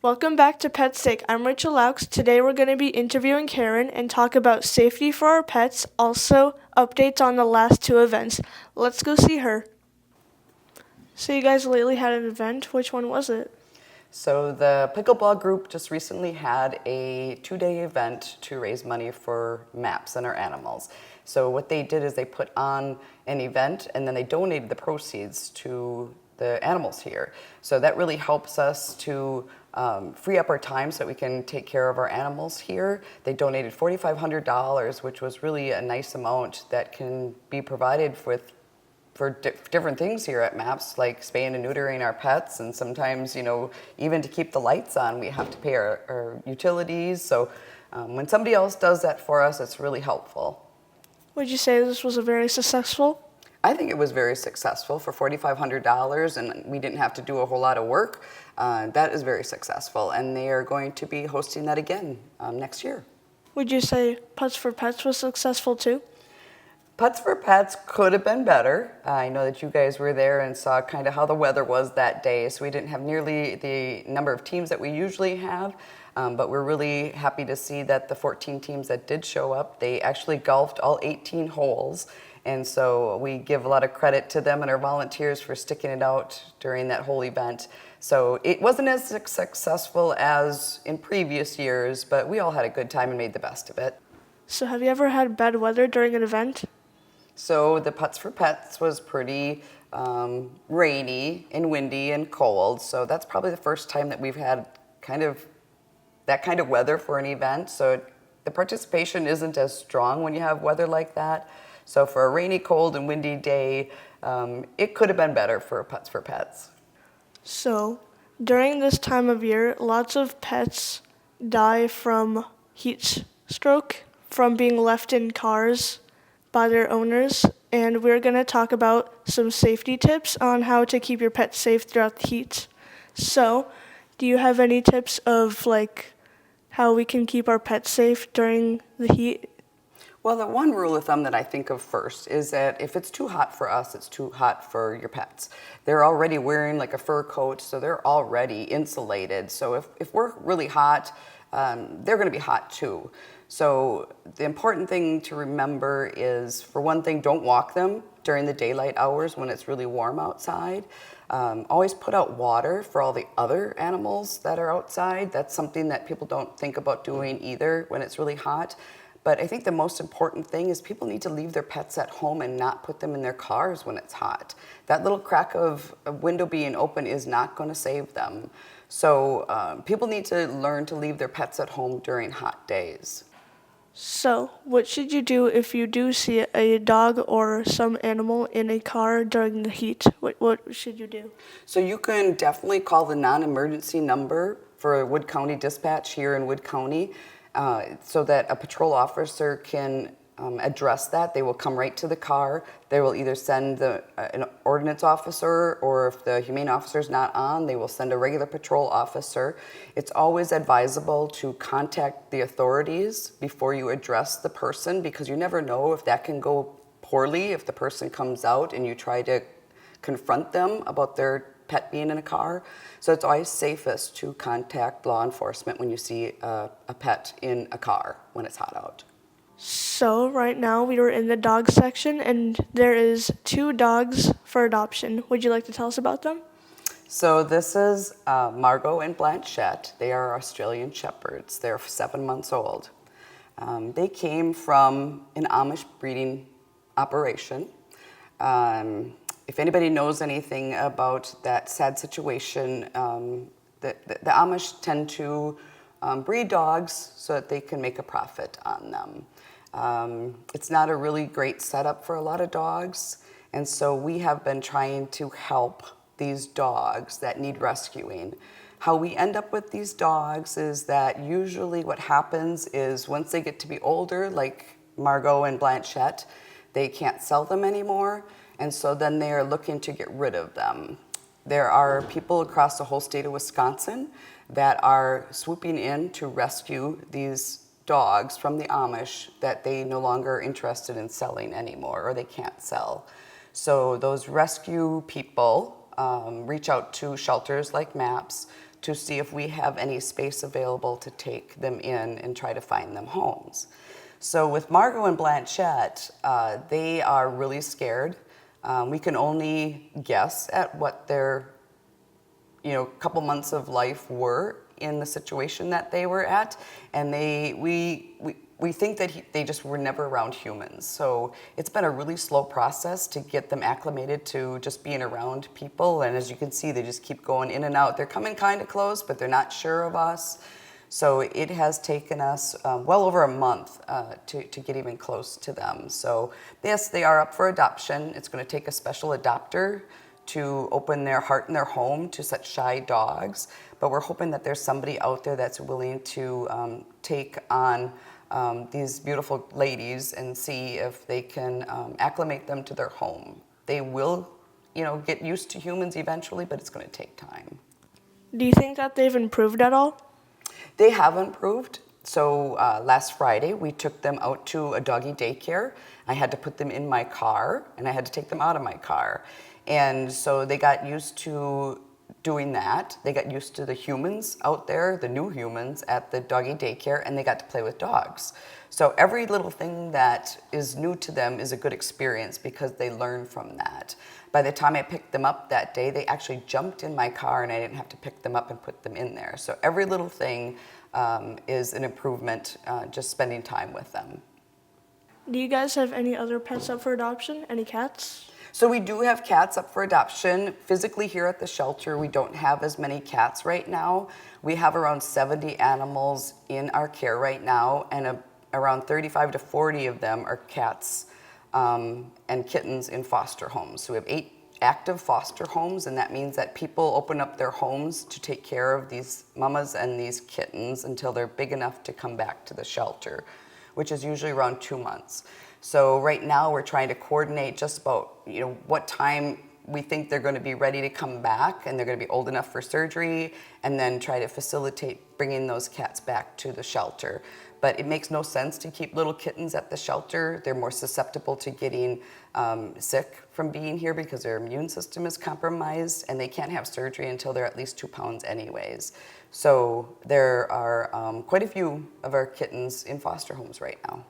Welcome back to Pet Steak. I'm Rachel Loucks. Today we're going to be interviewing Karen and talk about safety for our pets, also updates on the last two events. Let's go see her. So you guys lately had an event. Which one was it? So the pickleball group just recently had a 2-day event to raise money for MAPS and our animals. So what they did is they put on an event and then they donated the proceeds to the animals here. So that really helps us to free up our time so that we can take care of our animals here. They donated $4,500, which was really a nice amount that can be provided for different things here at MAPS, like spaying and neutering our pets, and sometimes, even to keep the lights on, we have to pay our utilities. So when somebody else does that for us, it's really helpful. Would you say this was a very successful? I think it was very successful for $4,500, and we didn't have to do a whole lot of work. That is very successful, and they are going to be hosting that again next year. Would you say Pets for Pets was successful too? Pets for Pets could have been better. I know that you guys were there and saw kind of how the weather was that day, so we didn't have nearly the number of teams that we usually have, but we're really happy to see that the 14 teams that did show up, they actually golfed all 18 holes, and so we give a lot of credit to them and our volunteers for sticking it out during that whole event. So it wasn't as successful as in previous years, but we all had a good time and made the best of it. So have you ever had bad weather during an event? So the Pets for Pets was pretty rainy and windy and cold. So that's probably the first time that we've had that kind of weather for an event. So the participation isn't as strong when you have weather like that. So for a rainy, cold, and windy day, it could have been better for Pets for Pets. So during this time of year, lots of pets die from heat stroke from being left in cars by their owners, and we're going to talk about some safety tips on how to keep your pet safe throughout the heat. So, do you have any tips of how we can keep our pets safe during the heat? Well, the one rule of thumb that I think of first is that if it's too hot for us, it's too hot for your pets. They're already wearing like a fur coat, so they're already insulated. So if we're really hot, they're going to be hot too. So the important thing to remember is, for one thing, don't walk them during the daylight hours when it's really warm outside. Always put out water for all the other animals that are outside. That's something that people don't think about doing either when it's really hot. But I think the most important thing is people need to leave their pets at home and not put them in their cars when it's hot. That little crack of a window being open is not going to save them. So people need to learn to leave their pets at home during hot days. So, what should you do if you do see a dog or some animal in a car during the heat? What should you do? So you can definitely call the non-emergency number for Wood County Dispatch here in Wood County, so that a patrol officer can address that. They will come right to the car. They will either send an ordinance officer, or if the humane officer is not on, they will send a regular patrol officer. It's always advisable to contact the authorities before you address the person, because you never know if that can go poorly if the person comes out and you try to confront them about their pet being in a car. So it's always safest to contact law enforcement when you see a pet in a car when it's hot out. So right now we are in the dog section, and there is 2 dogs for adoption. Would you like to tell us about them? So this is Margot and Blanchette. They are Australian Shepherds. They're 7 months old. They came from an Amish breeding operation. If anybody knows anything about that sad situation, the Amish tend to breed dogs so that they can make a profit on them. It's not a really great setup for a lot of dogs, and so we have been trying to help these dogs that need rescuing. How we end up with these dogs is that usually what happens is, once they get to be older, like Margot and Blanchette, they can't sell them anymore, and so then they are looking to get rid of them. There are people across the whole state of Wisconsin that are swooping in to rescue these dogs from the Amish that they no longer are interested in selling anymore, or they can't sell. So those rescue people reach out to shelters like MAPS to see if we have any space available to take them in and try to find them homes. So with Margot and Blanchette, they are really scared. We can only guess at what their couple months of life were in the situation that they were at, and we think that they just were never around humans. So it's been a really slow process to get them acclimated to just being around people, and as you can see, they just keep going in and out. They're coming kind of close, but they're not sure of us. So it has taken us well over a month to get even close to them. So yes, they are up for adoption. It's going to take a special adopter to open their heart and their home to such shy dogs. But we're hoping that there's somebody out there that's willing to take on these beautiful ladies and see if they can acclimate them to their home. They will, get used to humans eventually, but it's going to take time. Do you think that they've improved at all? They have improved. So last Friday, we took them out to a doggy daycare. I had to put them in my car, and I had to take them out of my car. And so they got used to doing that. They got used to the humans out there, the new humans at the doggy daycare, and they got to play with dogs. So every little thing that is new to them is a good experience because they learn from that. By the time I picked them up that day, they actually jumped in my car and I didn't have to pick them up and put them in there. So every little thing is an improvement, just spending time with them. Do you guys have any other pets up for adoption? Any cats? So we do have cats up for adoption. Physically here at the shelter, we don't have as many cats right now. We have around 70 animals in our care right now, and around 35 to 40 of them are cats and kittens in foster homes. So we have 8 active foster homes, and that means that people open up their homes to take care of these mamas and these kittens until they're big enough to come back to the shelter, which is usually around 2 months. So right now we're trying to coordinate just about what time we think they're going to be ready to come back and they're going to be old enough for surgery, and then try to facilitate bringing those cats back to the shelter. But it makes no sense to keep little kittens at the shelter. They're more susceptible to getting sick from being here because their immune system is compromised, and they can't have surgery until they're at least 2 pounds anyways. So there are quite a few of our kittens in foster homes right now.